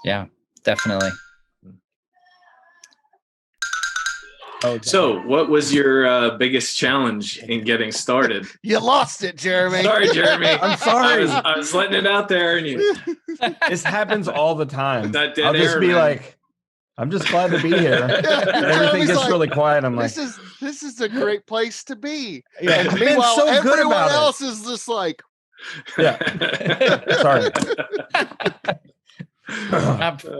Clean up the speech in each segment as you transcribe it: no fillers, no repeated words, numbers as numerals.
Yeah, definitely. So, what was your biggest challenge in getting started? You lost it, Jeremy. Sorry, Jeremy. I'm sorry. I was letting it out there, and you. This happens all the time. That dead I'll just air, be man. like, I'm just glad to be here. And everything Jeremy's gets like, really quiet. I'm like, this is a great place to be. yeah, And I've been meanwhile, so good everyone about else is just like, it. Yeah. Sorry.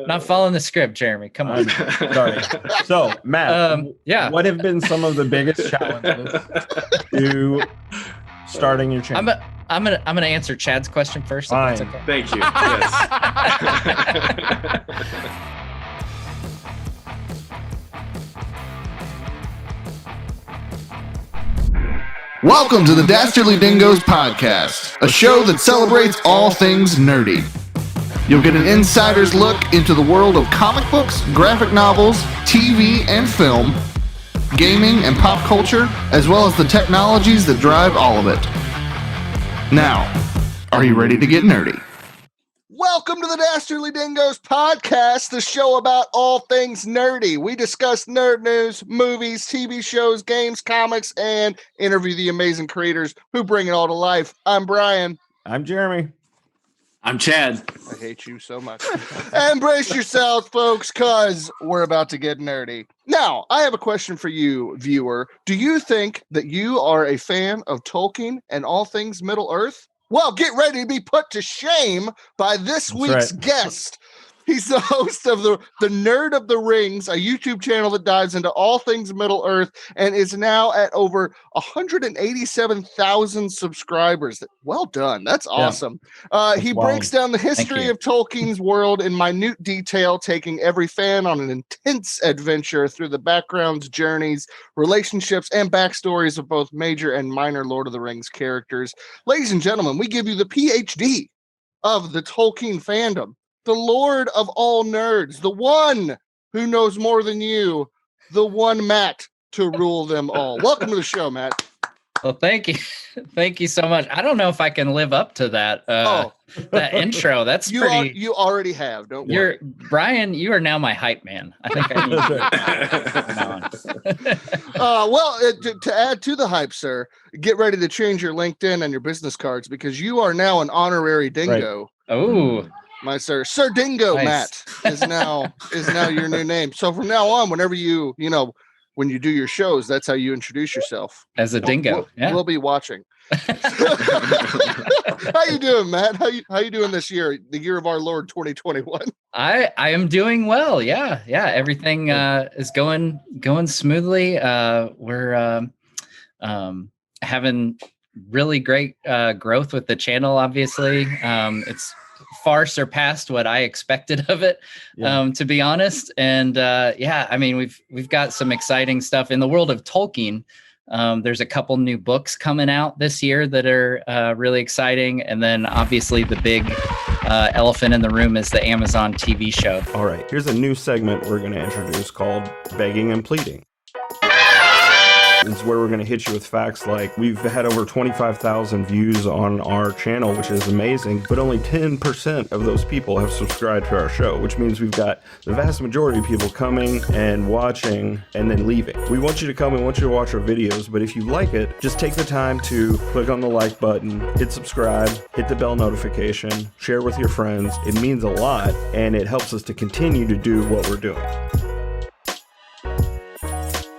Not following the script, Jeremy. Come on. Sorry. So, Matt, yeah. what have been some of the biggest challenges to starting your channel? I'm gonna answer Chad's question first. Fine. If that's okay. Thank you. Yes. Welcome to the Dastardly Dingoes podcast, a show that celebrates all things nerdy. You'll get an insider's look into the world of comic books, graphic novels, TV and film, gaming and pop culture, as well as the technologies that drive all of it. Now, are you ready to get nerdy? welcome to the Dastardly Dingoes podcast, the show about all things nerdy. We discuss nerd news, movies, TV shows, games, comics, and interview the amazing creators who bring it all to life. I'm Brian. I'm Jeremy. I'm Chad. I hate you so much. And brace yourselves, folks, because we're about to get nerdy. Now, I have a question for you, viewer. Do you think that you are a fan of Tolkien and all things Middle-earth? Well, get ready to be put to shame by this week's guest. He's the host of the Nerd of the Rings, a YouTube channel that dives into all things Middle-earth and is now at over 187,000 subscribers. Well done. That's awesome. He breaks down the history of Tolkien's world in minute detail, taking every fan on an intense adventure through the backgrounds, journeys, relationships, and backstories of both major and minor Lord of the Rings characters. Ladies and gentlemen, we give you the PhD of the Tolkien fandom. The Lord of all nerds, the one who knows more than you, the one Matt to rule them all. Welcome to the show, Matt. Well, thank you. Thank you so much. I don't know if I can live up to that that intro. That's pretty. You already have, don't worry. Brian, you are now my hype man. I think I need to add to the hype, sir, get ready to change your LinkedIn and your business cards because you are now an honorary dingo. Right. Oh. My Sir Dingo nice. Matt is now your new name. So from now on, whenever when you do your shows, that's how you introduce yourself. As a dingo. We'll be watching. How you doing, Matt? How you doing this year, the year of our Lord 2021? I am doing well. Yeah. Everything is going smoothly. We're having really great growth with the channel. Obviously, it's far surpassed what I expected of it, to be honest. And I mean, we've got some exciting stuff in the world of Tolkien. There's a couple new books coming out this year that are really exciting. And then obviously the big elephant in the room is the Amazon TV show. All right, here's a new segment we're going to introduce called Begging and Pleading. It's where we're going to hit you with facts like we've had over 25,000 views on our channel, which is amazing, but only 10% of those people have subscribed to our show, which means we've got the vast majority of people coming and watching and then leaving. We want you to come and want you to watch our videos, but if you like it, just take the time to click on the like button, hit subscribe, hit the bell notification, share with your friends. It means a lot, and it helps us to continue to do what we're doing.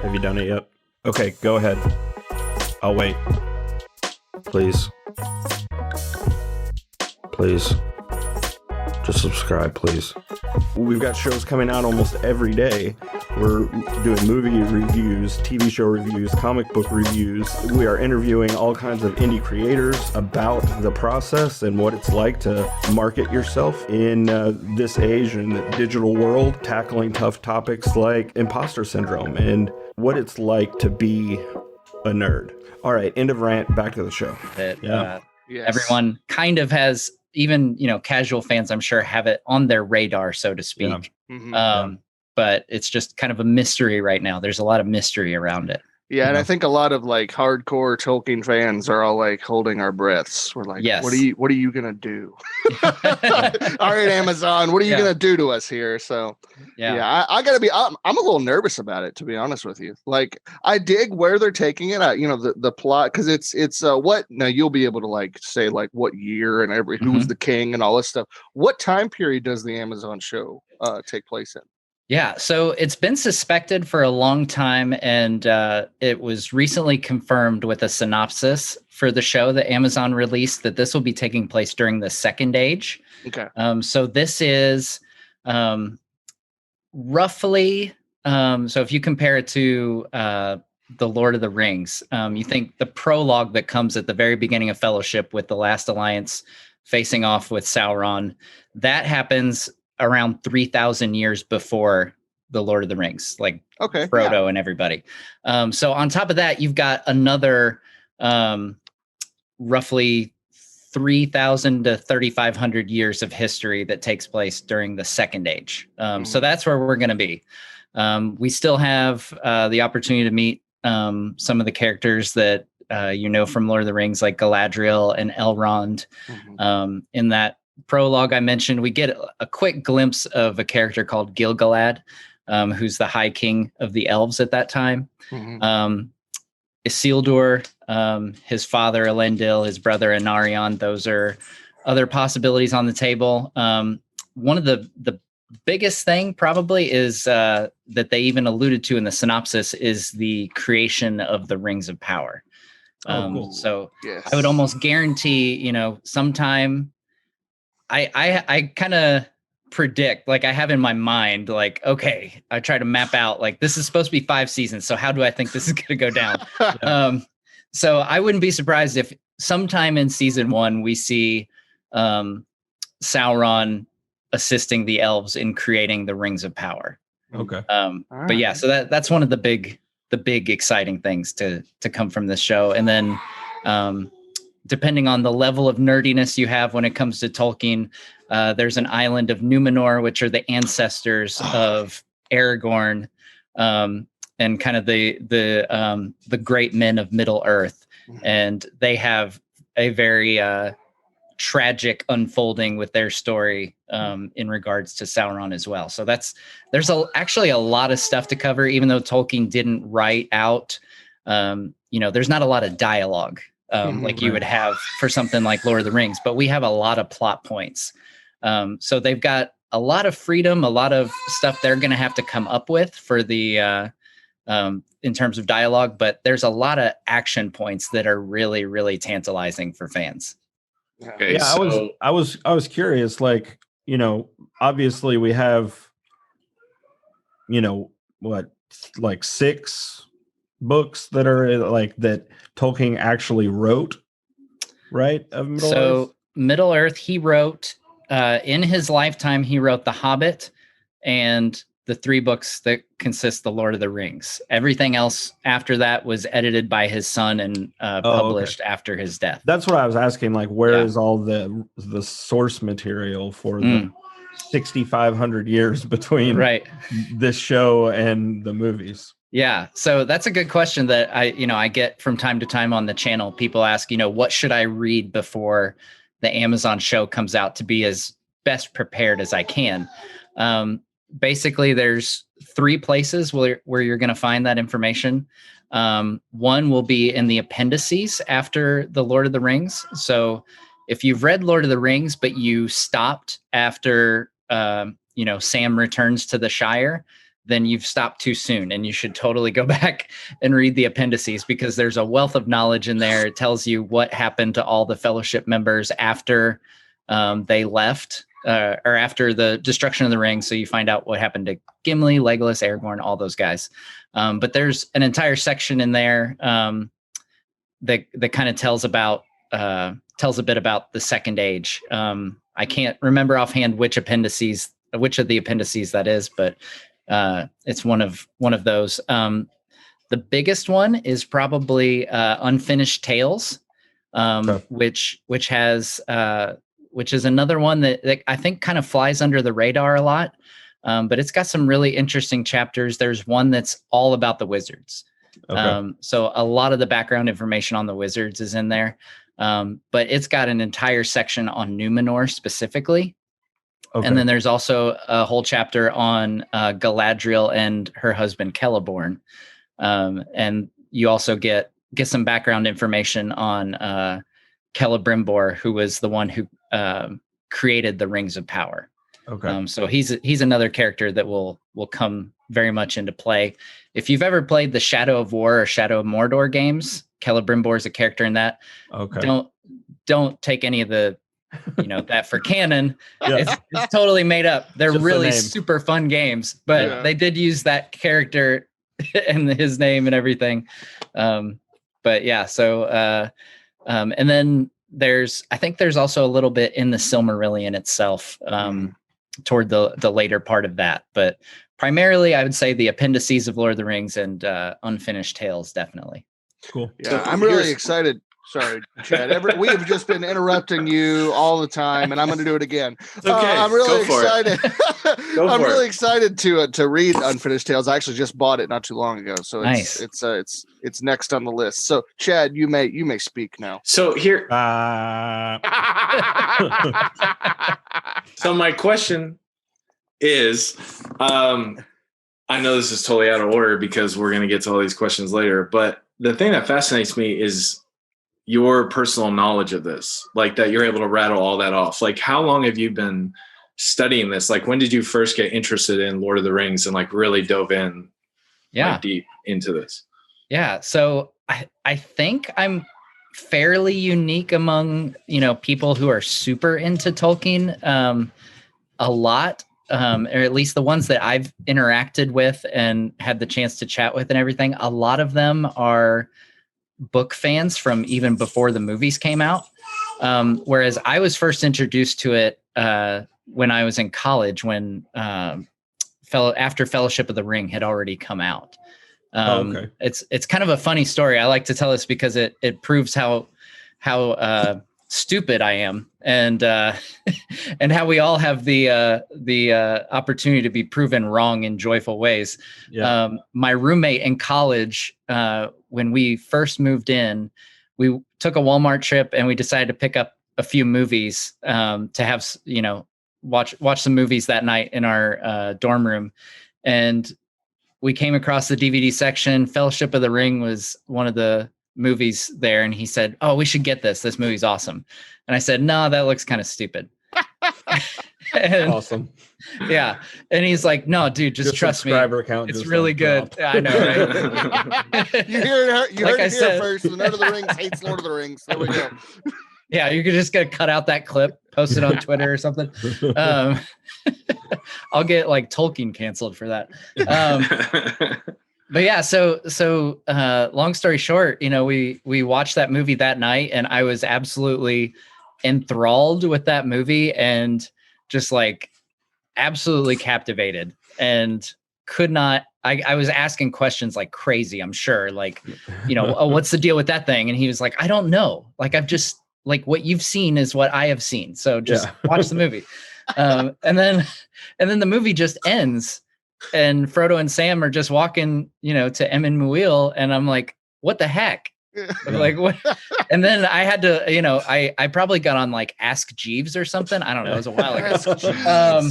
Have you done it yet? Okay, go ahead. I'll wait. Please. Please. Just subscribe, please. We've got shows coming out almost every day. We're doing movie reviews, TV show reviews, comic book reviews. We are interviewing all kinds of indie creators about the process and what it's like to market yourself in this age in the digital world, tackling tough topics like imposter syndrome and what it's like to be a nerd. All right, end of rant, back to the show. Everyone kind of has, even, casual fans, I'm sure, have it on their radar, so to speak. Yeah. But it's just kind of a mystery right now. There's a lot of mystery around it. Yeah, and I think a lot of like hardcore Tolkien fans are all like holding our breaths. We're like, Yes. what are you gonna do? All right, Amazon, what are you gonna do to us here? So I gotta be. I'm a little nervous about it, to be honest with you. Like, I dig where they're taking it. The plot, because it's what now you'll be able to like say like what year and who's the king and all this stuff. What time period does the Amazon show take place in? Yeah, so it's been suspected for a long time, and it was recently confirmed with a synopsis for the show that Amazon released that this will be taking place during the Second Age. Okay. So this is roughly, so if you compare it to the Lord of the Rings, you think the prologue that comes at the very beginning of Fellowship with the Last Alliance facing off with Sauron, that happens around 3,000 years before the Lord of the Rings, like Frodo and everybody. So on top of that, you've got another roughly 3,000 to 3,500 years of history that takes place during the Second Age. So that's where we're going to be. We still have the opportunity to meet some of the characters that from Lord of the Rings, like Galadriel and Elrond. In that prologue I mentioned, we get a quick glimpse of a character called Gil-galad, who's the High King of the elves at that time. Isildur, his father Elendil, his brother Anarion. Those are other possibilities on the table. One of the biggest thing probably is that they even alluded to in the synopsis is the creation of the Rings of Power. Cool. So yes. I would almost guarantee, sometime I kind of predict, like I have in my mind, like, okay, I try to map out, like, this is supposed to be 5 seasons. So how do I think this is going to go down? So I wouldn't be surprised if sometime in season 1, we see Sauron assisting the elves in creating the Rings of Power. Okay. But yeah, so that's one of the big exciting things to come from this show. And then, depending on the level of nerdiness you have when it comes to Tolkien, there's an island of Numenor, which are the ancestors of Aragorn, and kind of the great men of Middle Earth. And they have a very tragic unfolding with their story in regards to Sauron as well. So there's actually a lot of stuff to cover, even though Tolkien didn't write out, there's not a lot of dialogue. Like you would have for something like Lord of the Rings, but we have a lot of plot points. So they've got a lot of freedom, a lot of stuff they're going to have to come up with for the, in terms of dialogue, but there's a lot of action points that are really, really tantalizing for fans. Okay, yeah, so I was curious, like, obviously we have, like 6 books that are like that Tolkien actually wrote, right? Of Middle-earth? Middle-earth, he wrote in his lifetime, he wrote The Hobbit and the 3 books that consist the Lord of the Rings. Everything else after that was edited by his son and published after his death. That's what I was asking, like, where is all the source material for the 6,500 years between this show and the movies? Yeah. So that's a good question that I get from time to time on the channel. People ask, what should I read before the Amazon show comes out to be as best prepared as I can? Basically, there's 3 places where you're going to find that information. One will be in the appendices after the Lord of the Rings. So if you've read Lord of the Rings, but you stopped after, Sam returns to the Shire, then you've stopped too soon, and you should totally go back and read the appendices, because there's a wealth of knowledge in there. It tells you what happened to all the Fellowship members after they left, or after the destruction of the ring. So you find out what happened to Gimli, Legolas, Aragorn, all those guys. But there's an entire section in there that kind of tells a bit about the Second Age. I can't remember offhand which of the appendices that is, but it's one of those. The biggest one is probably Unfinished Tales, which is another one that I think kind of flies under the radar a lot. But it's got some really interesting chapters. There's one that's all about the wizards. Okay. So a lot of the background information on the wizards is in there. But it's got an entire section on Numenor specifically. Okay. And then there's also a whole chapter on Galadriel and her husband Celeborn. And you also get some background information on Celebrimbor, who was the one who created the Rings of Power. Okay. So he's another character that will come very much into play. If you've ever played the Shadow of War or Shadow of Mordor games, Celebrimbor is a character in that. Okay. Don't take any of the that for canon. Yeah. It's totally made up. They're Just really the name. super fun games, but they did use that character and his name and everything. But yeah, so and then I think there's also a little bit in the Silmarillion itself toward the later part of that, but primarily I would say the appendices of Lord of the Rings and Unfinished Tales, definitely. Cool. Yeah, I'm really excited. Sorry, Chad. We have just been interrupting you all the time, and I'm going to do it again. It's okay. I'm really Go for excited. I'm really excited to read Unfinished Tales. I actually just bought it not too long ago, so it's next on the list. So, Chad, you may speak now. So here. So my question is, I know this is totally out of order because we're going to get to all these questions later, but the thing that fascinates me is your personal knowledge of this, like that you're able to rattle all that off. Like, how long have you been studying this? Like, when did you first get interested in Lord of the Rings and like really dove in deep into this? Yeah. So I think I'm fairly unique among, people who are super into Tolkien, a lot, or at least the ones that I've interacted with and had the chance to chat with and everything. A lot of them are book fans from even before the movies came out. Whereas I was first introduced to it when I was in college, when after Fellowship of the Ring had already come out. Okay. It's kind of a funny story. I like to tell this because it proves how stupid I am, and and how we all have the opportunity to be proven wrong in joyful ways. Yeah. My roommate in college, when we first moved in, we took a Walmart trip and we decided to pick up a few movies to have watch some movies that night in our dorm room, and we came across the DVD section. Fellowship of the Ring was one of the movies there, and he said, "Oh, we should get this. This movie's awesome." And I said, "No, that looks kind of stupid." Awesome. Yeah. And he's like, "No, dude, just trust me. It's really good." I know, right? You heard it here first. The Nerd of the Rings hates Lord of the Rings. There we go. Yeah, you could just cut out that clip, post it on Twitter or something. I'll get like Tolkien canceled for that. But yeah, so long story short, we watched that movie that night, and I was absolutely enthralled with that movie and just like absolutely captivated, and could not. I was asking questions like crazy. I'm sure, like, oh, what's the deal with that thing? And he was like, I don't know. Like, I've just like what you've seen is what I have seen. So just watch the movie. And then the movie just ends. And Frodo and Sam are just walking, to Emyn Muil, and I'm like, "What the heck?" Like, what? And then I had to, I probably got on like Ask Jeeves or something. I don't know. It was a while ago.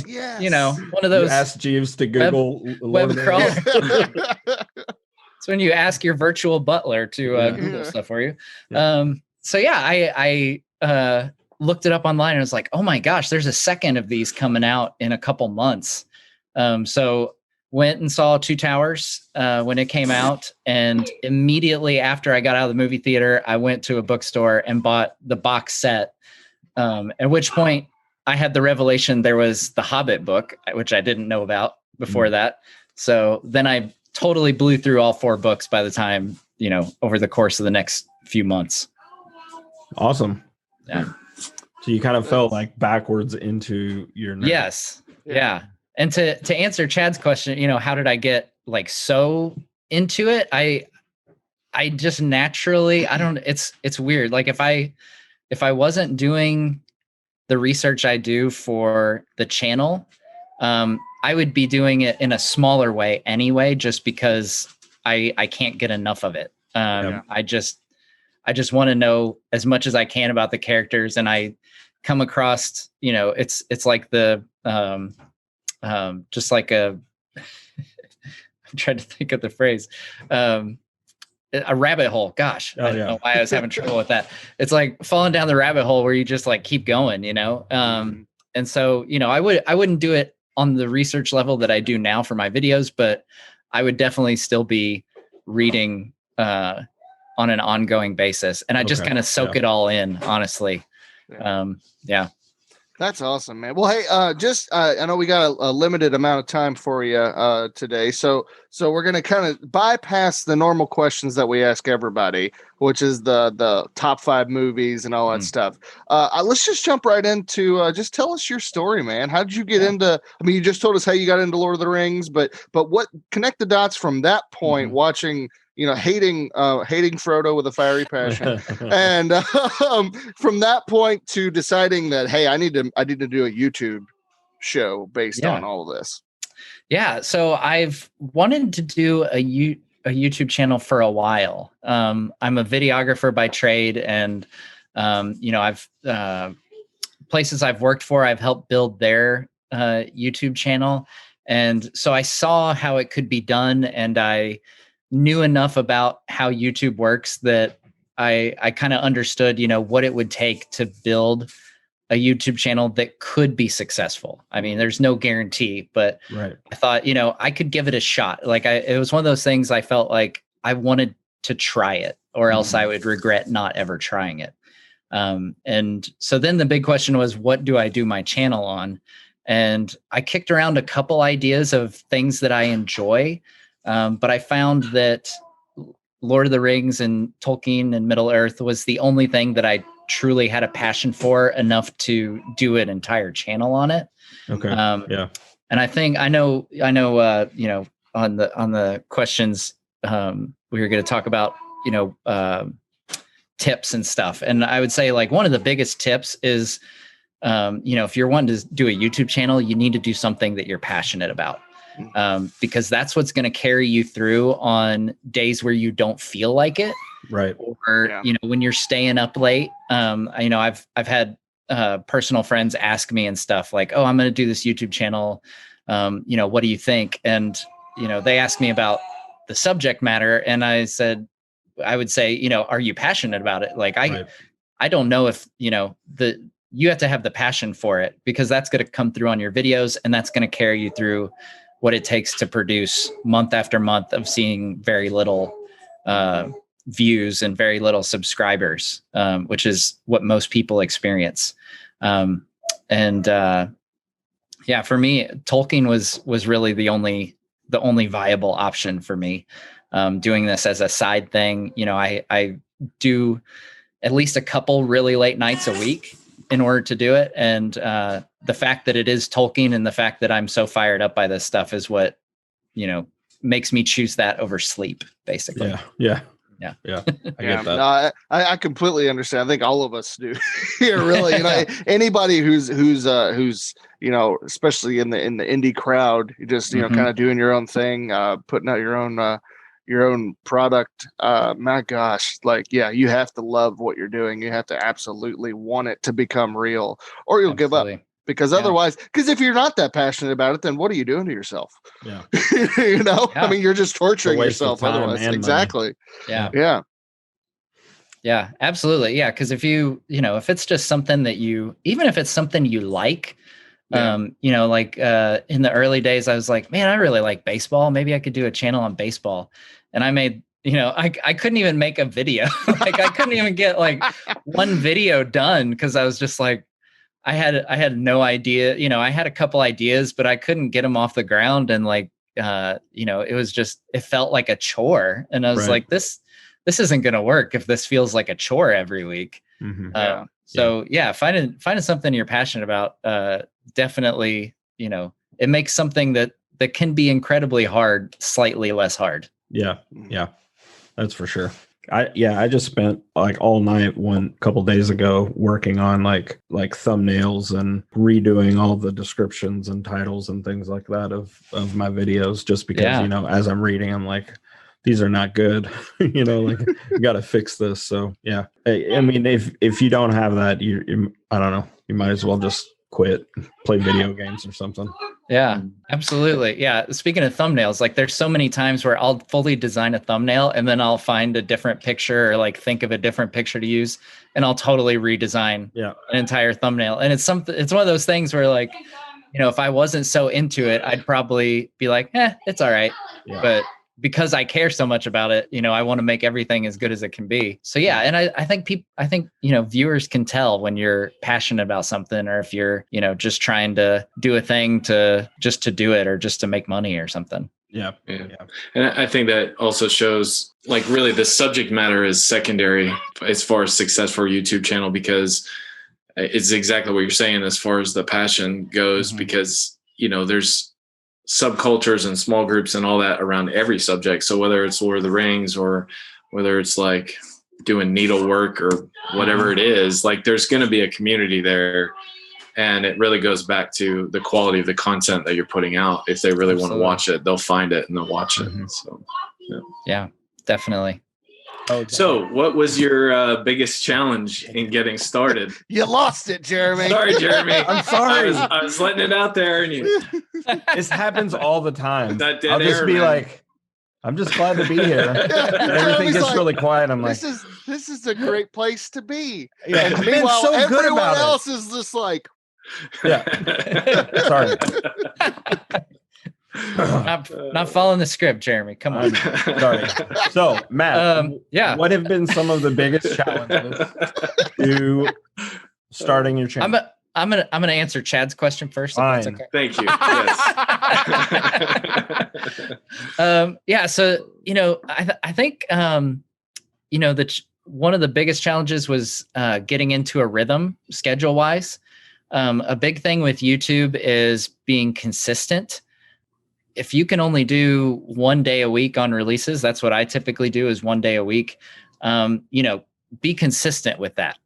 Yes. One of those. Ask Jeeves to Google web crawl. It's when you ask your virtual butler to Google stuff for you. So yeah, I looked it up online and was like, "Oh my gosh, there's a second of these coming out in a couple months." So went and saw Two Towers when it came out. And immediately after I got out of the movie theater, I went to a bookstore and bought the box set. At which point I had the revelation there was the Hobbit book, which I didn't know about before that. So then I totally blew through all 4 books by the time, over the course of the next few months. Awesome. Yeah. So you kind of fell like backwards into your nerd. Yes. Yeah. And to answer Chad's question, how did I get like so into it? I just naturally, it's weird. Like if I wasn't doing the research I do for the channel, I would be doing it in a smaller way anyway, just because I can't get enough of it. I just want to know as much as I can about the characters, and I come across, it's like the just like a I'm trying to think of the phrase. A rabbit hole. Gosh, I don't know why I was having trouble with that. It's like falling down the rabbit hole where you just like keep going, and so, I wouldn't do it on the research level that I do now for my videos, but I would definitely still be reading on an ongoing basis. And I just kind of soak it all in, honestly. That's awesome, man. Well, hey, I know we got a limited amount of time for you today, so we're gonna kind of bypass the normal questions that we ask everybody, which is the top 5 movies and all that stuff. Let's just jump right into just tell us your story, man. How did you get into? I mean, you just told us how you got into Lord of the Rings, but what connect the dots from that point, watching. Hating Frodo with a fiery passion, and from that point to deciding that, hey, I need to do a YouTube show based on all of this. Yeah, so I've wanted to do a YouTube channel for a while. I'm a videographer by trade, and I've places I've worked for, I've helped build their YouTube channel, and so I saw how it could be done, and I knew enough about how YouTube works that I kind of understood, what it would take to build a YouTube channel that could be successful. I mean, there's no guarantee, but I thought, I could give it a shot. Like it was one of those things I felt like I wanted to try it, or else I would regret not ever trying it. And so then the big question was, what do I do my channel on? And I kicked around a couple ideas of things that I enjoy. But I found that Lord of the Rings and Tolkien and Middle Earth was the only thing that I truly had a passion for enough to do an entire channel on it. Okay. And I think I know, on the questions, we were going to talk about, tips and stuff. And I would say like one of the biggest tips is, if you're wanting to do a YouTube channel, you need to do something that you're passionate about. Because that's what's going to carry you through on days where you don't feel like it. Right. Or, when you're staying up late. I've had personal friends ask me and stuff like, oh, I'm going to do this YouTube channel. What do you think? And, they asked me about the subject matter. And I would say, are you passionate about it? Like, I don't know if, you have to have the passion for it, because that's going to come through on your videos, and that's going to carry you through what it takes to produce month after month of seeing very little views and very little subscribers, which is what most people experience. For me, Tolkien was really the only viable option for me. Doing this as a side thing, I do at least a couple really late nights a week in order to do it. And the fact that it is Tolkien and the fact that I'm so fired up by this stuff is what, makes me choose that over sleep, basically. Yeah. I get that. No, I completely understand. I think all of us do here, really. Anybody who's especially in the indie crowd, you just kind of doing your own thing, putting out your own product. My gosh, you have to love what you're doing. You have to absolutely want it to become real, or you'll give up. Because otherwise, if you're not that passionate about it, then what are you doing to yourself? Yeah. I mean, you're just torturing yourself otherwise. Exactly. Yeah. Yeah, absolutely. Yeah. Cause if if it's just something that even if it's something you like, in the early days, I was like, man, I really like baseball. Maybe I could do a channel on baseball. And I made, I couldn't even make a video. I couldn't even get one video done, because I was just like, I had no idea. I had a couple ideas, but I couldn't get them off the ground. And it was just, it felt like a chore. And I was like, this isn't going to work if this feels like a chore every week. Mm-hmm. Finding something you're passionate about, definitely, it makes something that can be incredibly hard slightly less hard. Yeah, that's for sure. I just spent all night couple days ago working on like thumbnails and redoing all the descriptions and titles and things like that of my videos, just because as I'm reading, I'm like, these are not good. You know, like you got to fix this. So yeah, I mean, if you don't have that, you I don't know, you might as well just quit, play video games or something. Yeah, absolutely. Yeah. Speaking of thumbnails, like there's so many times where I'll fully design a thumbnail and then I'll find a different picture or like think of a different picture to use and I'll totally redesign an entire thumbnail. And it's one of those things where like, you know, if I wasn't so into it, I'd probably be like, it's all right. Yeah. But because I care so much about it, you know, I want to make everything as good as it can be. So yeah. And I think you know, viewers can tell when you're passionate about something or if you're, you know, just trying to do a thing to do it or just to make money or something. Yeah. And I think that also shows like really the subject matter is secondary as far as success for a YouTube channel, because it's exactly what you're saying as far as the passion goes, because, you know, there's subcultures and small groups and all that around every subject. So whether it's Lord of the Rings or whether it's like doing needlework or whatever it is, like there's going to be a community there. And it really goes back to the quality of the content that you're putting out. If they really want to watch it, they'll find it and they'll watch it. So, yeah, definitely. So what was your biggest challenge in getting started? You lost it, Jeremy. Sorry, Jeremy. I'm sorry. I was letting it out there. And this happens all the time. I'll just be like, I'm just glad to be here. And everything gets really quiet. I'm like, this is a great place to be. Yeah, and meanwhile, so everyone else is just like, sorry. Not following the script, Jeremy. Come on. Sorry. So, Matt, what have been some of the biggest challenges to starting your channel? I'm gonna answer Chad's question first. Fine. If that's okay. Thank you. Yes. So you know, I think you know one of the biggest challenges was getting into a rhythm schedule wise. A big thing with YouTube is being consistent. If you can only do 1 day a week on releases, that's what I typically do is 1 day a week. You know, be consistent with that.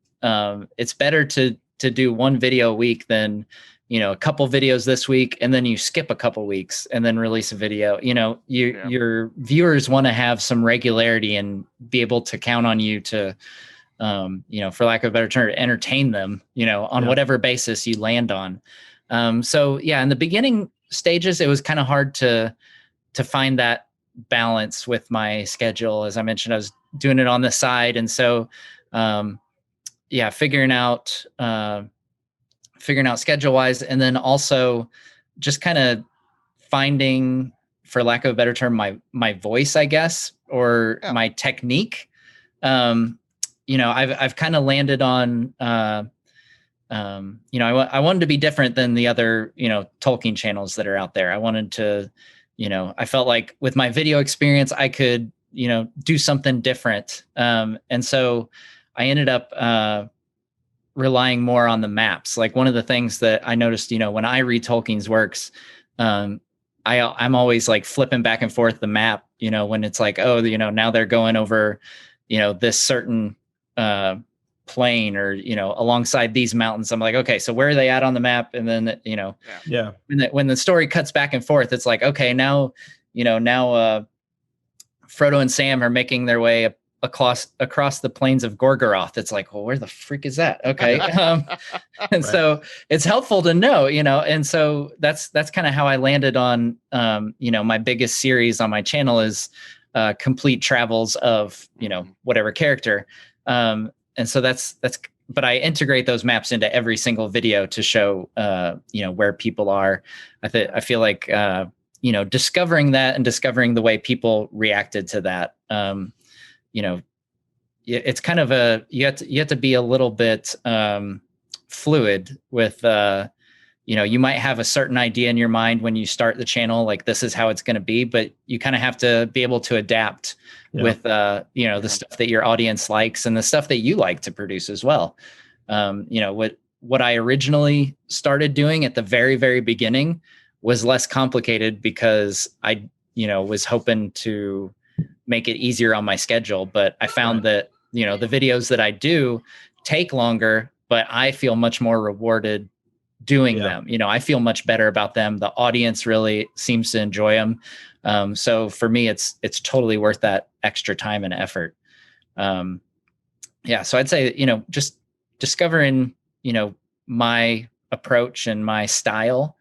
It's better to do one video a week than, you know, a couple videos this week and then you skip a couple weeks and then release a video. You know, your viewers want to have some regularity and be able to count on you to, you know, for lack of a better term, entertain them, you know, on whatever basis you land on. So yeah, in the beginning stages, it was kind of hard to find that balance with my schedule. As I mentioned, I was doing it on the side. And so, figuring out schedule wise, and then also just kind of finding, for lack of a better term, my voice, I guess, or my technique. You know, I've kind of landed on, you know, I wanted to be different than the other, you know, Tolkien channels that are out there. I wanted to, you know, I felt like with my video experience, I could, you know, do something different. And so I ended up relying more on the maps. Like one of the things that I noticed, you know, when I read Tolkien's works, I'm always like flipping back and forth the map, you know, when it's like, oh, you know, now they're going over, you know, this certain plain or, you know, alongside these mountains. I'm like, okay, so where are they at on the map? And then, you know, when the story cuts back and forth, it's like, okay, now, you know, Frodo and Sam are making their way across the plains of Gorgoroth. It's like, well, where the freak is that? Okay. And so it's helpful to know, you know, and so that's kind of how I landed on, you know, my biggest series on my channel is complete travels of, you know, whatever character. And so but I integrate those maps into every single video to show, you know, where people are. I feel like, you know, discovering that and discovering the way people reacted to that, you know, it's kind of you have to be a little bit fluid with, you know, you might have a certain idea in your mind when you start the channel, like this is how it's going to be, but you kind of have to be able to adapt with, you know, the stuff that your audience likes and the stuff that you like to produce as well. You know, what I originally started doing at the very, very beginning was less complicated because I, you know, was hoping to make it easier on my schedule. But I found that, you know, the videos that I do take longer, but I feel much more rewarded doing them. You know, I feel much better about them. The audience really seems to enjoy them. So for me, it's totally worth that extra time and effort. So I'd say, just discovering, my approach and my style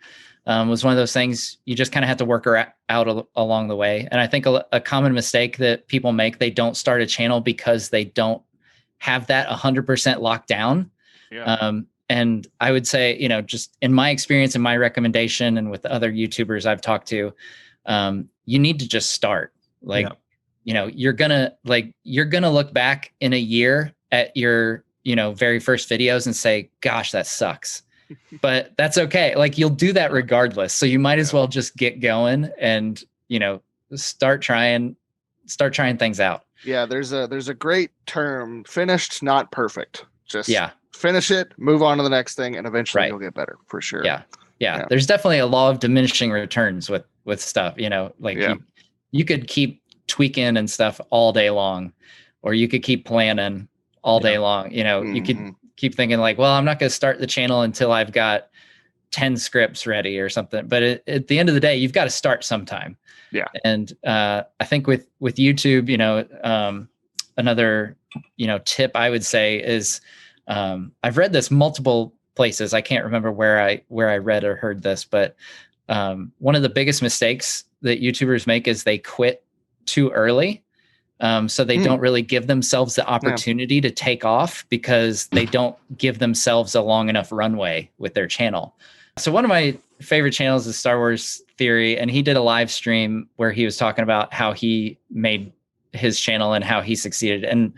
was one of those things you just kind of have to work out along the way. And I think a common mistake that people make, they don't start a channel because they don't have that 100% locked down. Yeah. And I would say, just in my experience and my recommendation and with other YouTubers I've talked to, you need to just start. You're gonna look back in a year at your, very first videos and say, gosh, that sucks. But that's okay. Like, you'll do that regardless. So you might as well just get going and, start trying things out. Yeah. There's a great term, finished, not perfect. Just finish it, move on to the next thing, and eventually you'll get better for sure. Yeah. There's definitely a law of diminishing returns with stuff, you could keep tweaking and stuff all day long, or you could keep planning all day long. You could keep thinking like, well, I'm not going to start the channel until I've got 10 scripts ready or something. But at the end of the day, you've got to start sometime. Yeah. And I think with YouTube, another, tip I would say is, I've read this multiple places. I can't remember where I read or heard this, but one of the biggest mistakes that YouTubers make is they quit too early. So they don't really give themselves the opportunity to take off because they don't give themselves a long enough runway with their channel. So one of my favorite channels is Star Wars Theory, and he did a live stream where he was talking about how he made his channel and how he succeeded. And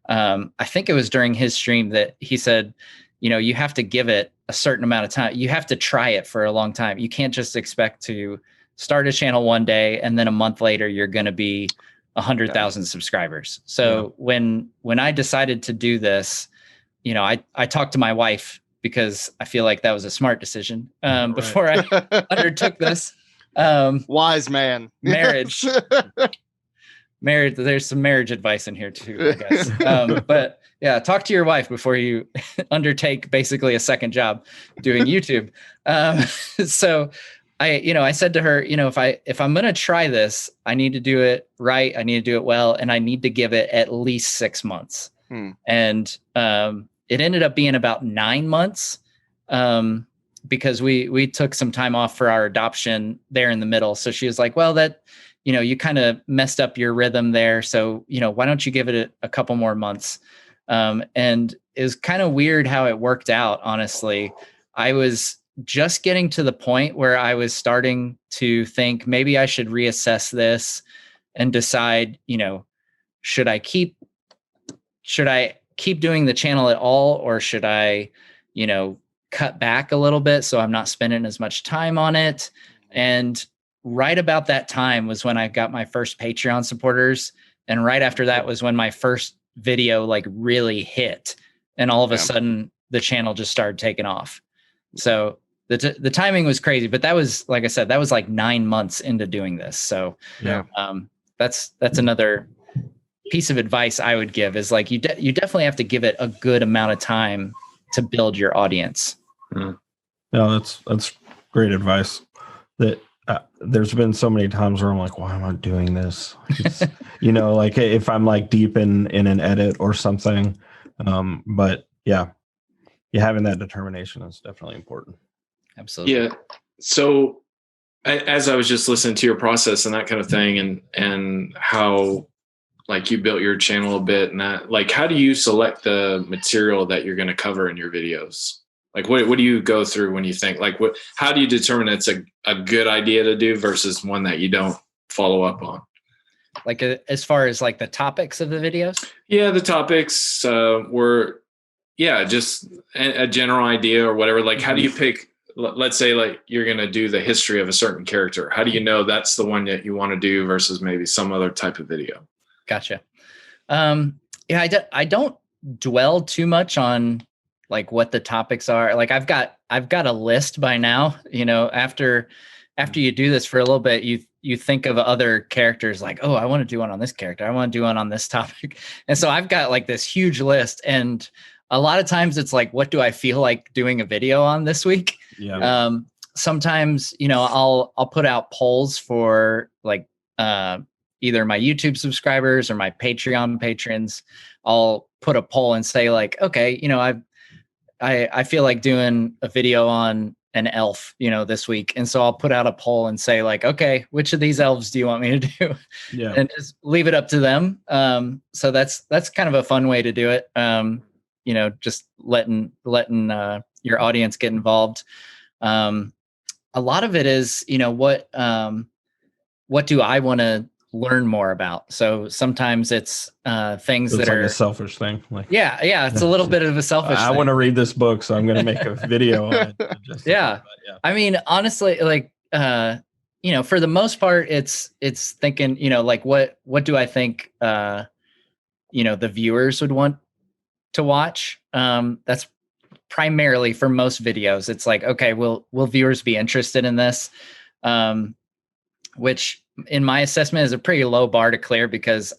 I think it was during his stream that he said, you have to give it a certain amount of time. You have to try it for a long time. You can't just expect to start a channel one day and then a month later you're going to be 100,000 subscribers. So when I decided to do this, I talked to my wife because I feel like that was a smart decision before I undertook this. Wise man. Marriage. There's some marriage advice in here too, I guess. But yeah, talk to your wife before you undertake basically a second job doing YouTube. So I said to her, if I'm going to try this, I need to do it right. I need to do it well. And I need to give it at least 6 months. And it ended up being about 9 months because we took some time off for our adoption there in the middle. So she was like, well, that, you kind of messed up your rhythm there. So, why don't you give it a couple more months? And it was kind of weird how it worked out. Honestly, I was just getting to the point where I was starting to think maybe I should reassess this and decide, should I keep doing the channel at all, or should I, cut back a little bit so I'm not spending as much time on it? And right about that time was when I got my first Patreon supporters. And right after that was when my first video really hit. And all of a sudden the channel just started taking off. So the timing was crazy, but that was, like I said, that was 9 months into doing this. So that's another piece of advice I would give is you definitely have to give it a good amount of time to build your audience. No, that's great advice. That there's been so many times where I'm like, why am I doing this? If I'm deep in an edit or something. But having that determination is definitely important. Absolutely. Yeah. So as I was just listening to your process and that kind of thing, and how you built your channel a bit, and that how do you select the material that you're going to cover in your videos? What do you go through when you think how do you determine it's a good idea to do versus one that you don't follow up on? As far as the topics of the videos? Yeah, the topics were, just a general idea or whatever. How do you pick, let's say you're going to do the history of a certain character. How do you know that's the one that you want to do versus maybe some other type of video? Gotcha. I don't dwell too much on what the topics are. I've got a list by now, after you do this for a little bit, you think of other characters oh, I want to do one on this character. I want to do one on this topic. And so I've got this huge list. And a lot of times it's what do I feel like doing a video on this week? Yeah. Sometimes, I'll put out polls for either my YouTube subscribers or my Patreon patrons, I'll put a poll and say like, okay, I feel like doing a video on an elf, this week. And so I'll put out a poll and say like, okay, which of these elves do you want me to do? Yeah. And just leave it up to them. So that's kind of a fun way to do it. Just letting your audience get involved. A lot of it is, what do I want to learn more about? So sometimes it's things that are a selfish thing. Like, yeah, it's a little bit of a selfish I thing. want to read this book, so I'm going to make a video on it. Yeah. I mean, honestly, like, for the most part, it's thinking, like what do I think, the viewers would want to watch? That's primarily for most videos. It's like, okay, will viewers be interested in this? Which in my assessment is a pretty low bar to clear because,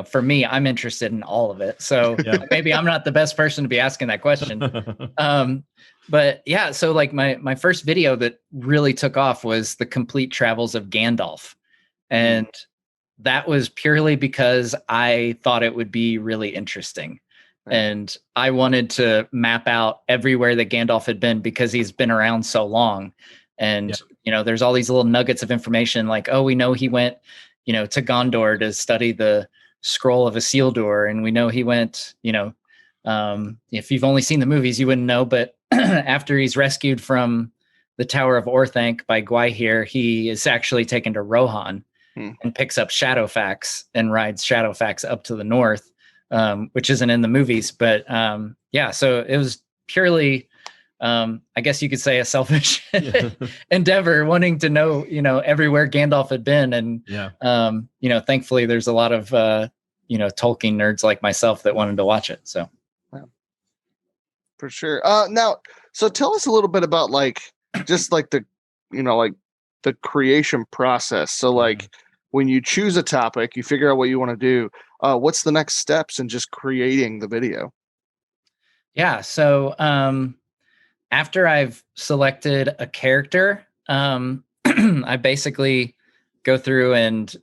for me, I'm interested in all of it. So maybe I'm not the best person to be asking that question. But yeah, so like my first video that really took off was the complete travels of Gandalf. And that was purely because I thought it would be really interesting. And I wanted to map out everywhere that Gandalf had been because he's been around so long. And, there's all these little nuggets of information like, oh, we know he went, to Gondor to study the scroll of Isildur. And we know he went, if you've only seen the movies, you wouldn't know. But after he's rescued from the Tower of Orthanc by Gwaihir, he is actually taken to Rohan and picks up Shadowfax and rides Shadowfax up to the north, which isn't in the movies. But so it was purely, I guess you could say, a selfish endeavor, wanting to know, everywhere Gandalf had been. And, thankfully there's a lot of, Tolkien nerds like myself that wanted to watch it. So. For sure. Now, so tell us a little bit about just the, the creation process. So like when you choose a topic, you figure out what you want to do. What's the next steps in just creating the video? Yeah. So, after I've selected a character, I basically go through and,